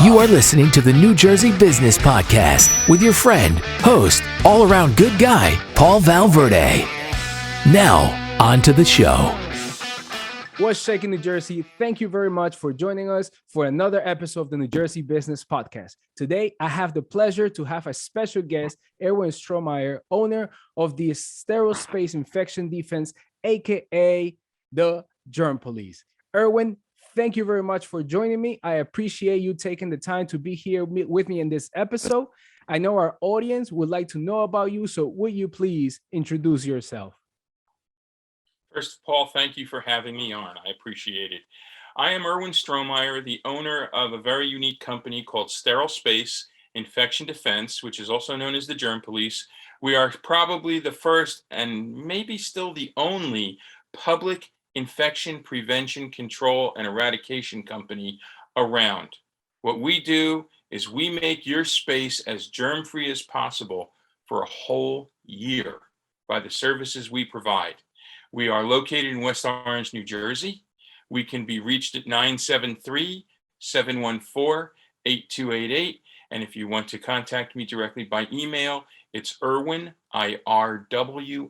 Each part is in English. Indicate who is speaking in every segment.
Speaker 1: You are listening to the New Jersey Business Podcast with your friend, host, all-around good guy, Paul Valverde. Now, on to the show.
Speaker 2: What's shaking, New Jersey? Thank you very much for joining us for another episode of the New Jersey Business Podcast. Today, I have the pleasure to have a special guest, Erwin Stromeyer, owner of the Steril Space Infection Defense, aka the Germ Police. Erwin, thank you very much for joining me. I appreciate you taking the time to be here with me in this episode. I know our audience would like to know about you, so would you please introduce yourself?
Speaker 3: First, Paul, thank you for having me on. I appreciate it. I am Erwin Stromeyer, the owner of a very unique company called Steril Space Infection Defense, which is also known as the Germ Police. We are probably the first and maybe still the only public infection prevention, control, and eradication company around. What we do is we make your space as germ-free as possible for a whole year by the services we provide. We are located in West Orange, New Jersey. We can be reached at 973-714-8288. And if you want to contact me directly by email, it's Irwin, IRWIN,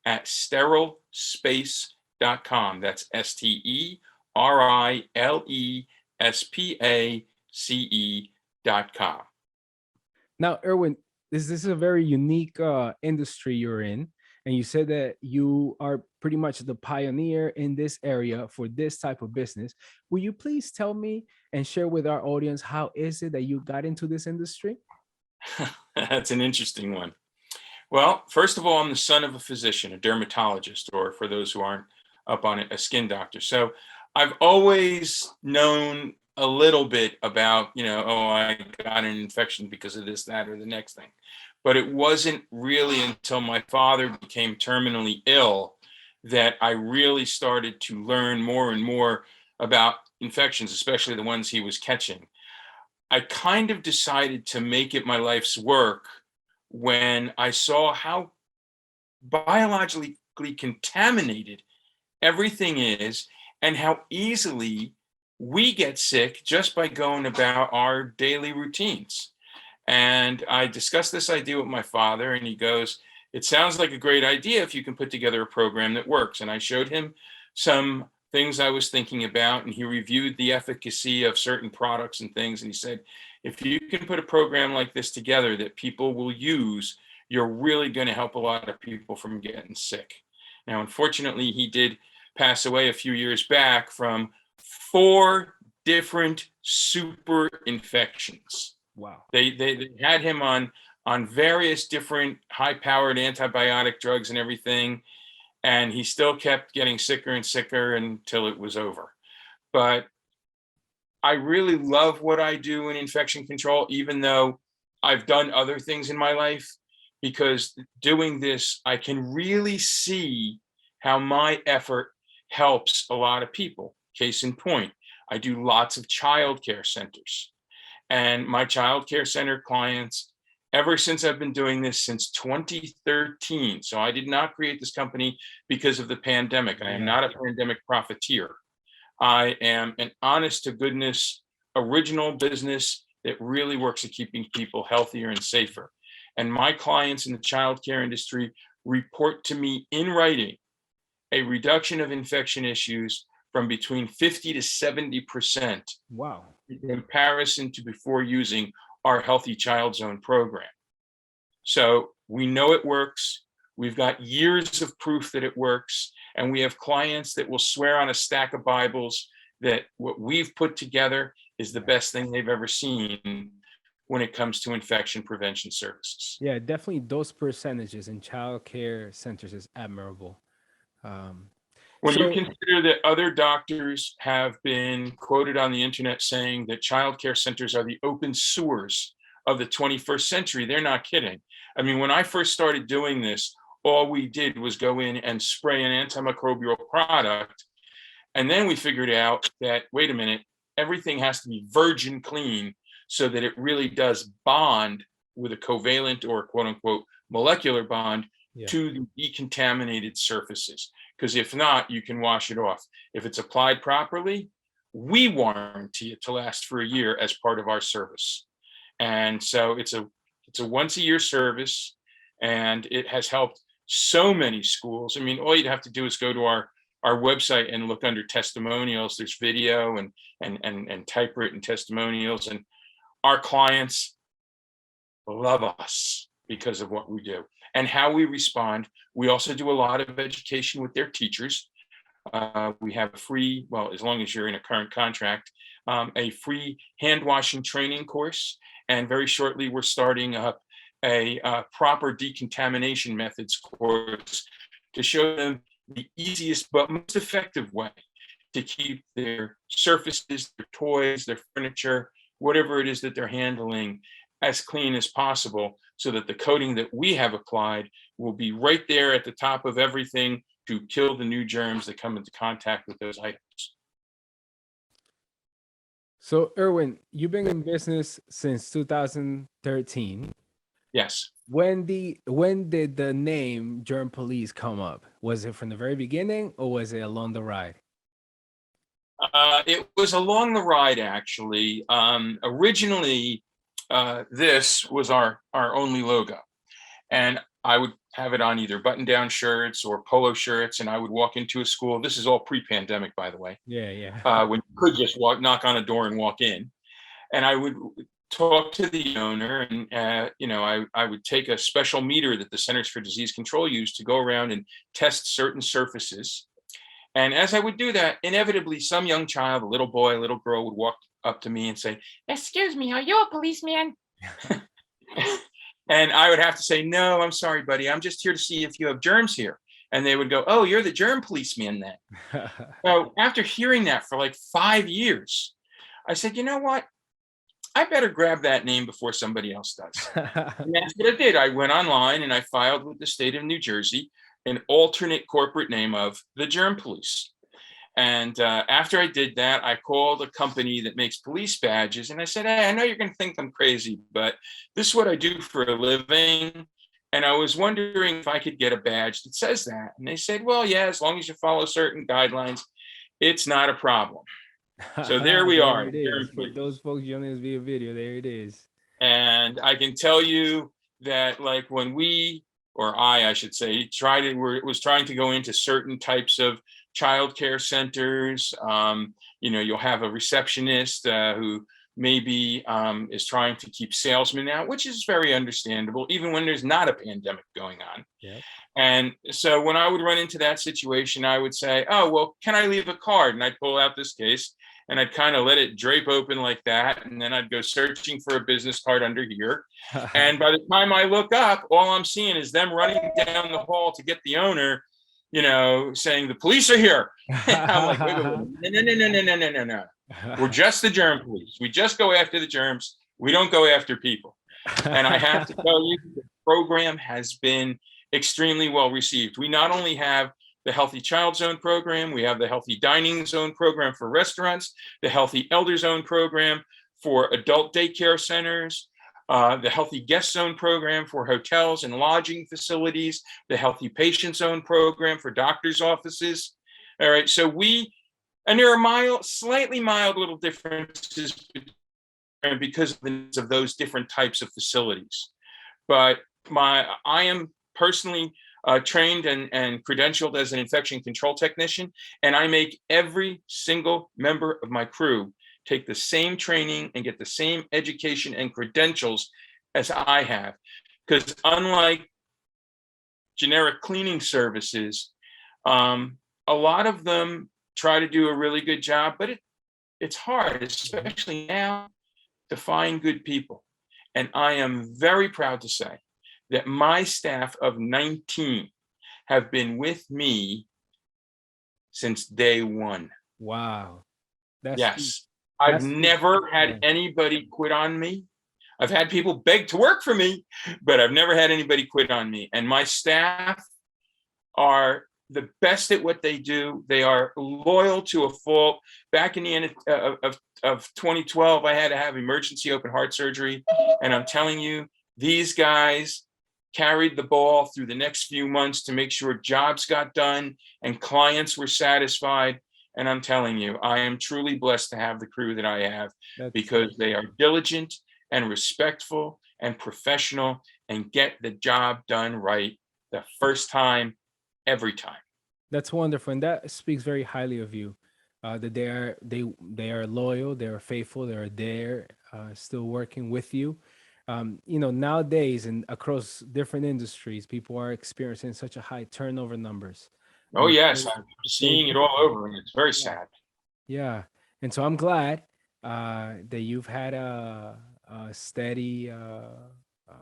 Speaker 3: at sterilspace.com. That's STERILESPACE.com.
Speaker 2: Now, Erwin, this is a very unique industry you're in. And you said that you are pretty much the pioneer in this area for this type of business. Will you please tell me and share with our audience how is it that you got into this industry?
Speaker 3: That's an interesting one. Well, first of all, I'm the son of a physician, a dermatologist, or for those who aren't up on it, a skin doctor. So I've always known a little bit about, I got an infection because of this, that, or the next thing. But it wasn't really until my father became terminally ill that I really started to learn more and more about infections, especially the ones he was catching. I kind of decided to make it my life's work when I saw how biologically contaminated everything is and how easily we get sick just by going about our daily routines. And I discussed this idea with my father, and he goes, "It sounds like a great idea if you can put together a program that works." And I showed him some things I was thinking about, and he reviewed the efficacy of certain products and things. And he said, "If you can put a program like this together that people will use, you're really going to help a lot of people from getting sick." Now, unfortunately, he did pass away a few years back from 4 different super infections.
Speaker 2: Wow.
Speaker 3: They had him on various different high-powered antibiotic drugs and everything, and he still kept getting sicker and sicker until it was over. But I really love what I do in infection control, even though I've done other things in my life, because doing this, I can really see how my effort helps a lot of people. Case in point, I do lots of childcare centers. And my child care center clients, ever since I've been doing this since 2013. So I did not create this company because of the pandemic. I am not a pandemic profiteer. I am an honest to goodness, original business that really works at keeping people healthier and safer. And my clients in the child care industry report to me in writing a reduction of infection issues from between 50 to 70%.
Speaker 2: Wow.
Speaker 3: In comparison to before using our Healthy Child Zone program. So we know it works. We've got years of proof that it works. And we have clients that will swear on a stack of Bibles that what we've put together is the best thing they've ever seen when it comes to infection prevention services.
Speaker 2: Yeah, definitely those percentages in child care centers is admirable.
Speaker 3: When you consider that other doctors have been quoted on the internet saying that childcare centers are the open sewers of the 21st century, they're not kidding. I mean, when I first started doing this, all we did was go in and spray an antimicrobial product. And then we figured out that, wait a minute, everything has to be virgin clean so that it really does bond with a covalent or quote unquote molecular bond to the decontaminated surfaces. Because if not, you can wash it off. If it's applied properly, we warranty it to last for a year as part of our service. And so it's a once a year service, and it has helped so many schools. I mean, all you'd have to do is go to our website and look under testimonials. There's video and typewritten testimonials, and our clients love us because of what we do and how we respond. We also do a lot of education with their teachers. We have a free, well, as long as you're in a current contract, a free hand washing training course. And very shortly, we're starting up a proper decontamination methods course to show them the easiest but most effective way to keep their surfaces, their toys, their furniture, whatever it is that they're handling, as clean as possible, so that the coating that we have applied will be right there at the top of everything to kill the new germs that come into contact with those items.
Speaker 2: So, Erwin, you've been in business since 2013.
Speaker 3: Yes.
Speaker 2: When did the name Germ Police come up? Was it from the very beginning, or was it along the ride?
Speaker 3: It was along the ride, actually. Originally, this was our only logo, and I would have it on either button-down shirts or polo shirts, and I would walk into a school. This is all pre-pandemic, by the way.
Speaker 2: Yeah.
Speaker 3: When you could just knock on a door and walk in, and I would talk to the owner, and I would take a special meter that the Centers for Disease Control used to go around and test certain surfaces. And as I would do that, inevitably some young child, a little boy, a little girl, would walk up to me and say, "Excuse me, are you a policeman?" And I would have to say, "No, I'm sorry, buddy. I'm just here to see if you have germs here." And they would go, "Oh, you're the germ policeman then." So after hearing that for like 5 years, I said, "You know what? I better grab that name before somebody else does." And that's what I did. I went online and I filed with the state of New Jersey an alternate corporate name of the Germ Police. And after I did that, I called a company that makes police badges, and I said, "Hey, I know you're going to think I'm crazy, but this is what I do for a living. And I was wondering if I could get a badge that says that." And they said, "Well, yeah, as long as you follow certain guidelines, it's not a problem." So there we are.
Speaker 2: It is. For those folks joining this via video, there it is.
Speaker 3: And I can tell you that, like, when we, or I should say, was trying to go into certain types of childcare centers, you'll have a receptionist who maybe is trying to keep salesmen out, which is very understandable, even when there's not a pandemic going on.
Speaker 2: Yeah.
Speaker 3: And so when I would run into that situation, I would say, "Oh, well, can I leave a card?" And I'd pull out this case and I'd kind of let it drape open like that. And then I'd go searching for a business card under here. And by the time I look up, all I'm seeing is them running down the hall to get the owner, saying, "The police are here." I'm like, wait. No. We're just the Germ Police. We just go after the germs. We don't go after people. And I have to tell you, the program has been extremely well received. We not only have the Healthy Child Zone program, we have the Healthy Dining Zone program for restaurants, the Healthy Elder Zone program for adult daycare centers, the Healthy Guest Zone program for hotels and lodging facilities, the Healthy Patient Zone program for doctors' offices. All right, so and there are slightly mild little differences because of the needs of those different types of facilities. But I am personally trained and credentialed as an infection control technician, and I make every single member of my crew take the same training and get the same education and credentials as I have. Because unlike generic cleaning services, a lot of them try to do a really good job, but it's hard, especially now, to find good people. And I am very proud to say that my staff of 19 have been with me since day one.
Speaker 2: Wow.
Speaker 3: Yes. I've never had anybody quit on me. I've had people beg to work for me, but I've never had anybody quit on me. And my staff are the best at what they do. They are loyal to a fault. Back in the end of 2012, I had to have emergency open heart surgery. And I'm telling you, these guys carried the ball through the next few months to make sure jobs got done and clients were satisfied. And I'm telling you, I am truly blessed to have the crew that I have,
Speaker 2: That's
Speaker 3: because they are diligent and respectful and professional and get the job done right the first time, every time.
Speaker 2: That's wonderful, and that speaks very highly of you. That they are loyal, they are faithful, they are there, still working with you. Nowadays and across different industries, people are experiencing such a high turnover numbers,
Speaker 3: Oh,
Speaker 2: and it's
Speaker 3: yes,
Speaker 2: very,
Speaker 3: I'm
Speaker 2: very
Speaker 3: seeing it all
Speaker 2: difficult.
Speaker 3: over, and it's very
Speaker 2: Yeah,
Speaker 3: sad.
Speaker 2: yeah. And so I'm glad that you've had a steady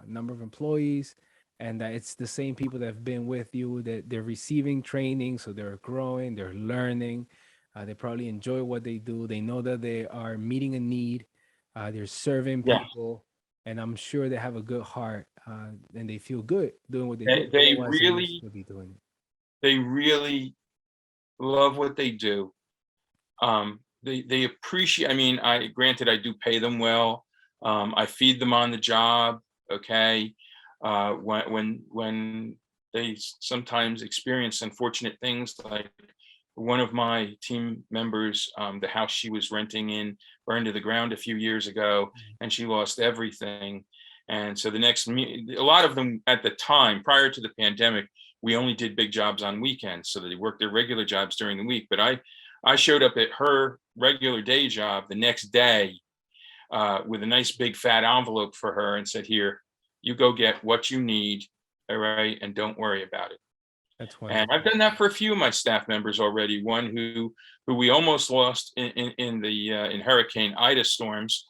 Speaker 2: number of employees, and that it's the same people that have been with you, that they're receiving training, so they're growing, they're learning. They probably enjoy what they do. They know that they are meeting a need. They're serving
Speaker 3: Yeah,
Speaker 2: people, and I'm sure they have a good heart, and they feel good doing what they do.
Speaker 3: they
Speaker 2: Otherwise, they wouldn't
Speaker 3: really,
Speaker 2: still be doing it.
Speaker 3: they really love what they do. They appreciate. I mean, I do pay them well. I feed them on the job. Okay, when they sometimes experience unfortunate things, like one of my team members, the house she was renting in burned to the ground a few years ago, and she lost everything. And so a lot of them at the time prior to the pandemic, we only did big jobs on weekends, so they worked their regular jobs during the week. But I showed up at her regular day job the next day with a nice big fat envelope for her and said, "Here, you go get what you need, all right, and don't worry about it."
Speaker 2: That's
Speaker 3: And I've
Speaker 2: wonderful.
Speaker 3: done that for a few of my staff members already. One who we almost lost in Hurricane Ida storms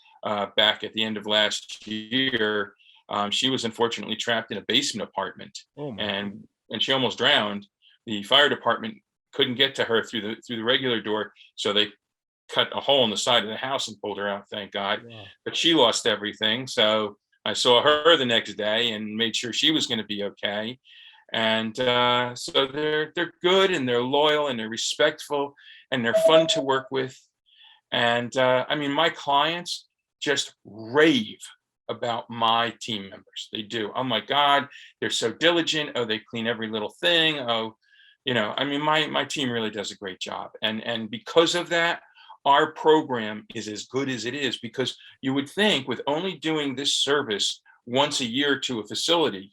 Speaker 3: back at the end of last year. She was unfortunately trapped in a basement apartment,
Speaker 2: Oh my God.
Speaker 3: and she almost drowned. The fire department couldn't get to her through the regular door, so they cut a hole in the side of the house and pulled her out. Thank God.
Speaker 2: Wow.
Speaker 3: But she lost everything, so I saw her the next day and made sure she was going to be okay. And so they're good, and they're loyal, and they're respectful, and they're fun to work with. And I mean, my clients just rave about my team members. They do. Oh my God, they're so diligent. Oh, they clean every little thing. Oh, I mean, my team really does a great job. And because of that, our program is as good as it is, because you would think with only doing this service once a year to a facility,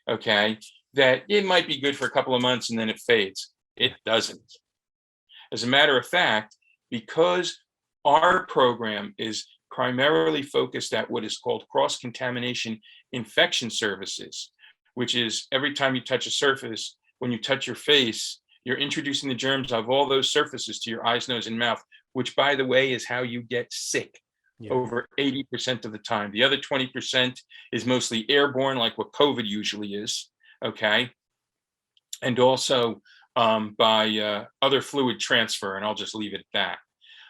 Speaker 3: okay, that it might be good for a couple of months and then it fades. It doesn't. As a matter of fact, because our program is primarily focused at what is called cross-contamination infection services, which is every time you touch a surface, when you touch your face, you're introducing the germs of all those surfaces to your eyes, nose, and mouth, which, by the way, is how you get sick
Speaker 2: Yeah.
Speaker 3: over 80% of the time. The other 20% is mostly airborne, like what COVID usually is, okay? And also by other fluid transfer, and I'll just leave it at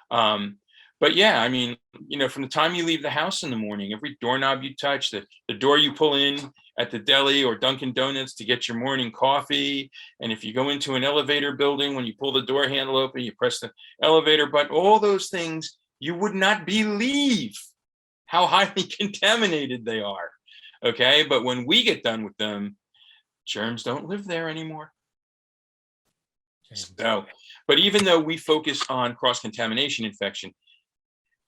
Speaker 3: that. But yeah, I mean, from the time you leave the house in the morning, every doorknob you touch, the door you pull in at the deli or Dunkin' Donuts to get your morning coffee, and if you go into an elevator building, when you pull the door handle open, you press the elevator button, all those things, you would not believe how highly contaminated they are. Okay, but when we get done with them, germs don't live there anymore. So, but even though we focus on cross-contamination infection,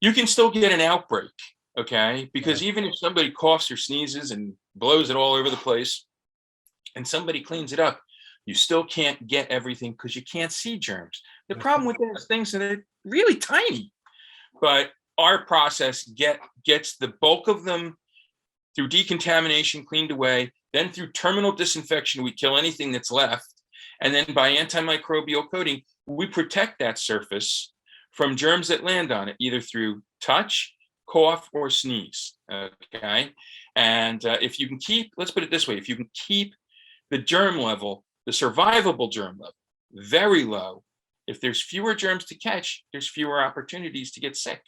Speaker 3: you can still get an outbreak, okay? Because even if somebody coughs or sneezes and blows it all over the place and somebody cleans it up, you still can't get everything because you can't see germs. The problem with those things is that they're really tiny, but our process gets the bulk of them through decontamination cleaned away, then through terminal disinfection, we kill anything that's left. And then by antimicrobial coating, we protect that surface from germs that land on it, either through touch, cough, or sneeze, okay? And if you can let's put it this way, if you can keep the germ level, the survivable germ level, very low, if there's fewer germs to catch, there's fewer opportunities to get sick.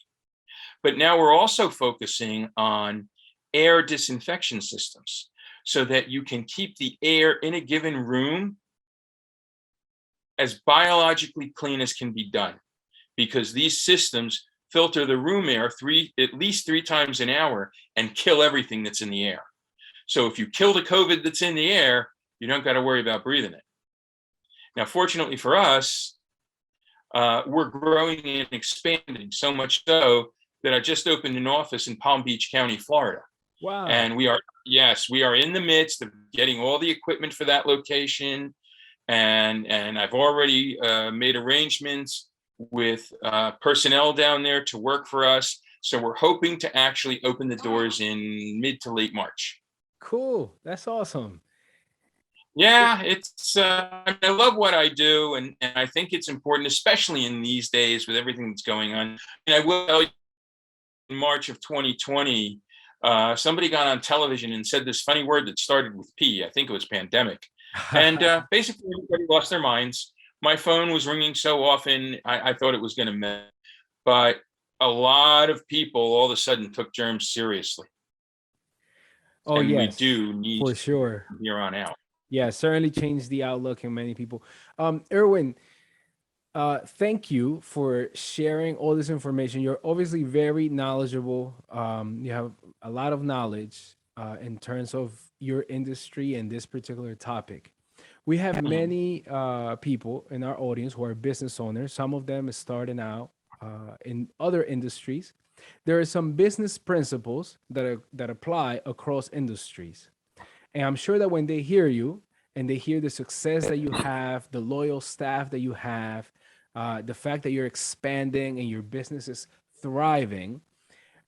Speaker 3: But now we're also focusing on air disinfection systems so that you can keep the air in a given room as biologically clean as can be done, because these systems filter the room air at least three times an hour and kill everything that's in the air. So if you kill the COVID that's in the air, you don't got to worry about breathing it. Now, fortunately for us, we're growing and expanding, so much so that I just opened an office in Palm Beach County, Florida.
Speaker 2: Wow.
Speaker 3: And we are in the midst of getting all the equipment for that location. And I've already made arrangements with personnel down there to work for us. So we're hoping to actually open the doors in mid to late March.
Speaker 2: Cool. That's awesome.
Speaker 3: Yeah, it's I love what I do, and I think it's important, especially in these days with everything that's going on. And I will tell you, in March of 2020, somebody got on television and said this funny word that started with P. I think it was pandemic. And basically, everybody lost their minds. My phone was ringing so often, I thought it was going to mess. But a lot of people all of a sudden took germs seriously.
Speaker 2: Oh,
Speaker 3: and we
Speaker 2: yes,
Speaker 3: do need
Speaker 2: for sure.
Speaker 3: from here on out.
Speaker 2: Yeah, certainly changed the outlook in many people. Erwin, thank you for sharing all this information. You're obviously very knowledgeable. You have a lot of knowledge in terms of your industry and this particular topic. We have many people in our audience who are business owners. Some of them is starting out in other industries. There are some business principles that apply across industries. And I'm sure that when they hear you and they hear the success that you have, the loyal staff that you have, the fact that you're expanding and your business is thriving,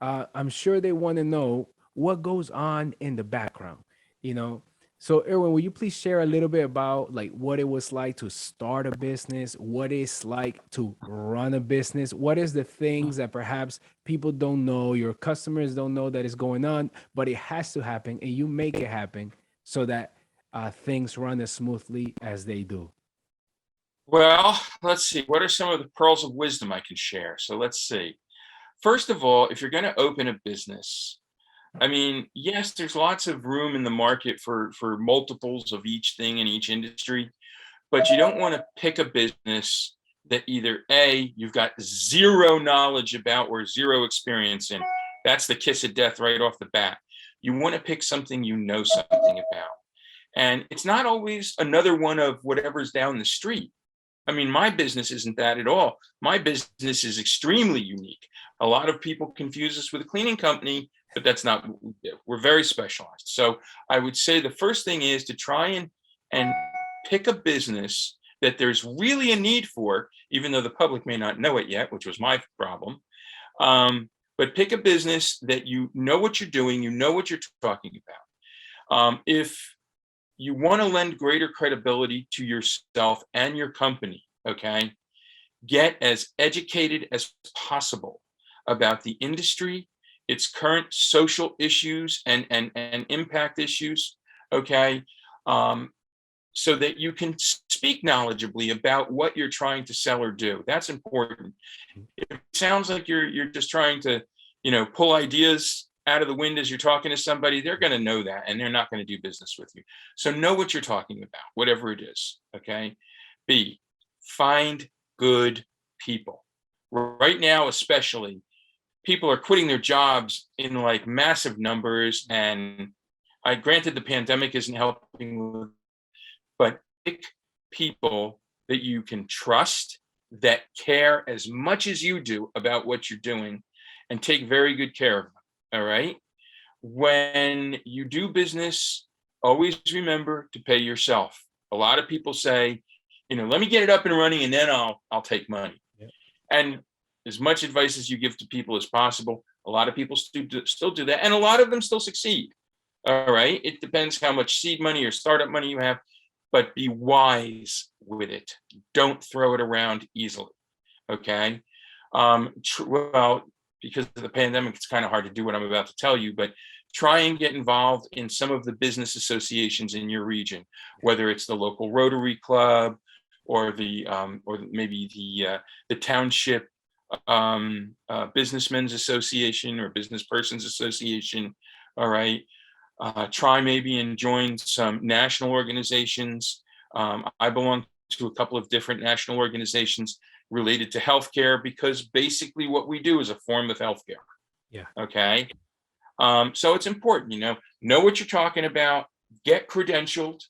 Speaker 2: I'm sure they want to know what goes on in the background, you know. So, Erwin, will you please share a little bit about like what it was like to start a business, what it's like to run a business, what is the things that perhaps people don't know, your customers don't know that is going on, but it has to happen, and you make it happen so that things run as smoothly as they do.
Speaker 3: Well, let's see. What are some of the pearls of wisdom I can share? So let's see. First of all, if you're going to open a business, I mean, yes, there's lots of room in the market for multiples of each thing in each industry, but you don't want to pick a business that either A, you've got zero knowledge about or zero experience in. That's the kiss of death right off the bat. You want to pick something you know something about. And it's not always another one of whatever's down the street. I mean, my business isn't that at all. My business is extremely unique. A lot of people confuse us with a cleaning company, but that's not what we do. We're very specialized. So I would say the first thing is to try and pick a business that there's really a need for, even though the public may not know it yet, which was my problem. But pick a business that you know what you're doing, you know what you're talking about. If you want to lend greater credibility to yourself and your company, okay, get as educated as possible about the industry, its current social issues and impact issues, okay, so that you can speak knowledgeably about what you're trying to sell or do. That's important. If it sounds like you're just trying to, pull ideas out of the wind as you're talking to somebody, they're going to know that and they're not going to do business with you. So know what you're talking about, whatever it is, okay? B, find good people. Right now, especially, people are quitting their jobs in like massive numbers, and granted the pandemic isn't helping with, but pick people that you can trust, that care as much as you do about what you're doing, and take very good care of them. All right. When you do business, always remember to pay yourself. A lot of people say, let me get it up and running and then I'll take money.
Speaker 2: Yeah.
Speaker 3: And as much advice as you give to people as possible, a lot of people still do that. And a lot of them still succeed. All right. It depends how much seed money or startup money you have, but be wise with it. Don't throw it around easily. Okay. Well, because of the pandemic, it's kind of hard to do what I'm about to tell you, but try and get involved in some of the business associations in your region, whether it's the local Rotary Club or maybe the township Businessmen's Association or Business Persons Association. All right. Try maybe and join some national organizations. I belong to a couple of different national organizations related to healthcare, because basically what we do is a form of healthcare.
Speaker 2: Yeah.
Speaker 3: Okay. So it's important, know what you're talking about, get credentialed,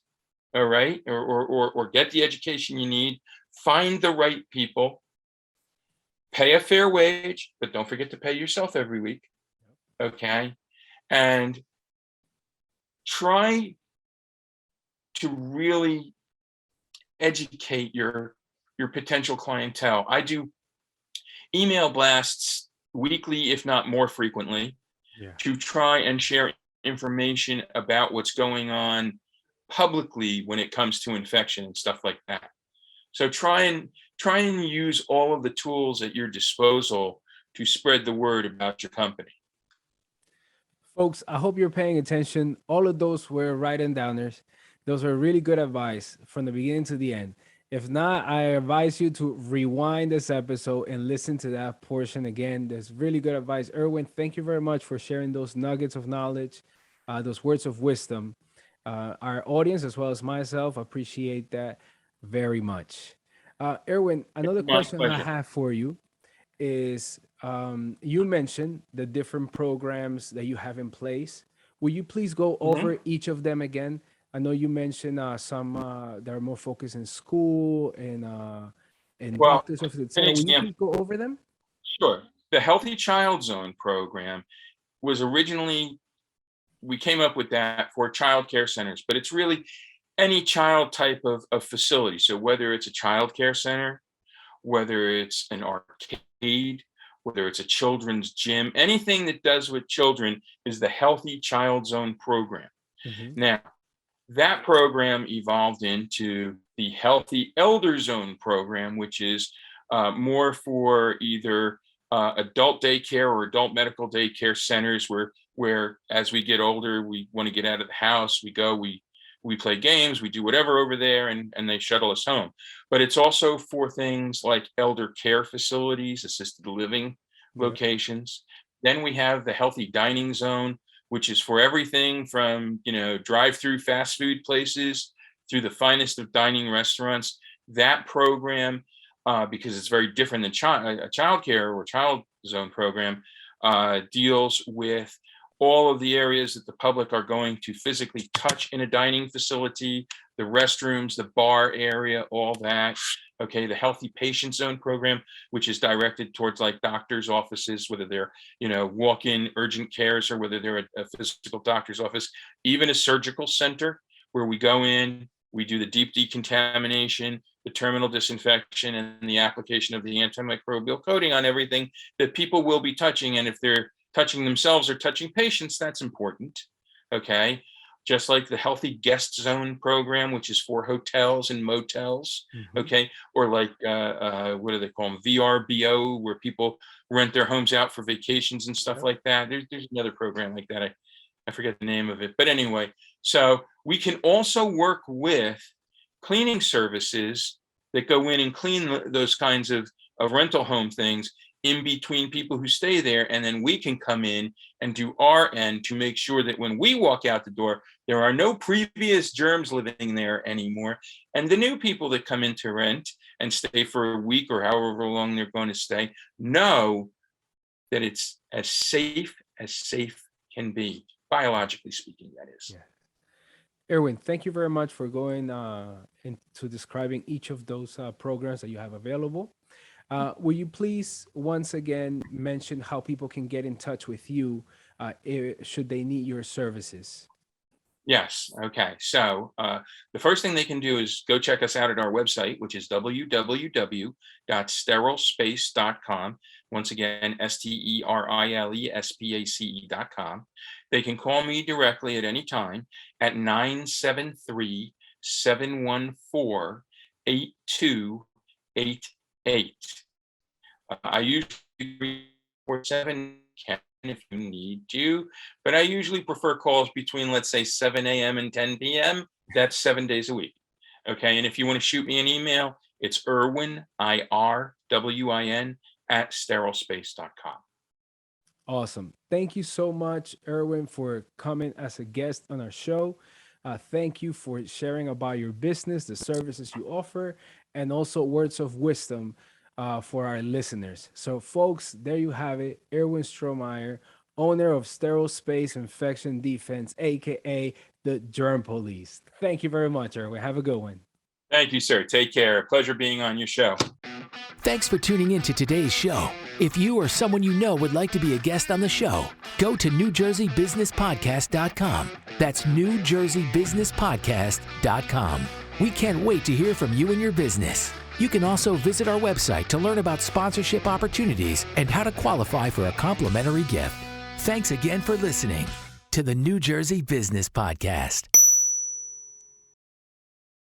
Speaker 3: all right, or get the education you need, find the right people, pay a fair wage, but don't forget to pay yourself every week. Okay. And try to really educate your potential clientele. I do email blasts weekly, if not more frequently,
Speaker 2: Yeah.
Speaker 3: to try and share information about what's going on publicly when it comes to infection and stuff like that. So try and use all of the tools at your disposal to spread the word about your company.
Speaker 2: Folks, I hope you're paying attention. All of those were write-and downers. Those were really good advice from the beginning to the end. If not, I advise you to rewind this episode and listen to that portion again. There's really good advice. Erwin, thank you very much for sharing those nuggets of knowledge, those words of wisdom. Our audience, as well as myself, appreciate that very much. Erwin, another
Speaker 3: My
Speaker 2: question I
Speaker 3: pleasure.
Speaker 2: have for you is you mentioned the different programs that you have in place. Will you please go
Speaker 3: Mhm.
Speaker 2: over each of them again? I know you mentioned some that are more focused in school and
Speaker 3: Well,
Speaker 2: doctors' offices,
Speaker 3: an
Speaker 2: etc. Will you
Speaker 3: example,
Speaker 2: please go over them?
Speaker 3: sure. The Healthy Child Zone program was originally, we came up with that for child care centers, but it's really any child type of facility. So whether it's a child care center, whether it's an arcade, whether it's a children's gym, anything that does with children is the Healthy Child Zone program.
Speaker 2: Mhm.
Speaker 3: Now, that program evolved into the Healthy Elder Zone program, which is more for either adult daycare or adult medical daycare centers, where as we get older, we want to get out of the house, we go, we play games, we do whatever over there, and they shuttle us home. But it's also for things like elder care facilities, assisted living
Speaker 2: Yeah.
Speaker 3: locations. Then we have the Healthy Dining Zone, which is for everything from, drive-through fast food places through the finest of dining restaurants. That program, because it's very different than a child care or child zone program, deals with all of the areas that the public are going to physically touch in a dining facility, the restrooms, the bar area, all that. Okay, the Healthy Patient Zone program, which is directed towards like doctors' offices, whether they're walk-in urgent cares or whether they're a physical doctor's office, even a surgical center where we go in, we do the deep decontamination, the terminal disinfection, and the application of the antimicrobial coating on everything that people will be touching. And if they're touching themselves or touching patients, that's important. Okay. Just like the Healthy Guest Zone program, which is for hotels and motels.
Speaker 2: Mhm.
Speaker 3: Okay. Or like, what do they call them? VRBO, where people rent their homes out for vacations and stuff
Speaker 2: Yep.
Speaker 3: like that. There's another program like that. I forget the name of it. But anyway, so we can also work with cleaning services that go in and clean those kinds of rental home things in between people who stay there. And then we can come in and do our end to make sure that when we walk out the door, there are no previous germs living there anymore. And the new people that come in to rent and stay for a week or however long they're going to stay know that it's as safe can be, biologically speaking, that is.
Speaker 2: Yeah. Erwin, thank you very much for going into describing each of those programs that you have available. Will you please once again mention how people can get in touch with you should they need your services?
Speaker 3: Yes. Okay. So the first thing they can do is go check us out at our website, which is www.sterilspace.com. Once again, STERILESPACE.com. They can call me directly at any time at 973-714-8288. I usually 47 can if you need to, but I usually prefer calls between, let's say, 7 a.m. and 10 p.m. That's 7 days a week. Okay. And if you want to shoot me an email, it's Irwin, IRWIN, at sterilspace.com.
Speaker 2: Awesome. Thank you so much, Erwin, for coming as a guest on our show. Thank you for sharing about your business, the services you offer, and also words of wisdom for our listeners. So, folks, there you have it. Erwin Stromeyer, owner of Steril Space Infection Defense, aka the Germ Police. Thank you very much, Erwin. Have a good one.
Speaker 3: Thank you, sir. Take care. Pleasure being on your show.
Speaker 1: Thanks for tuning in to today's show. If you or someone you know would like to be a guest on the show, go to NewJerseyBusinessPodcast.com. That's NewJerseyBusinessPodcast.com. We can't wait to hear from you and your business. You can also visit our website to learn about sponsorship opportunities and how to qualify for a complimentary gift. Thanks again for listening to the New Jersey Business Podcast.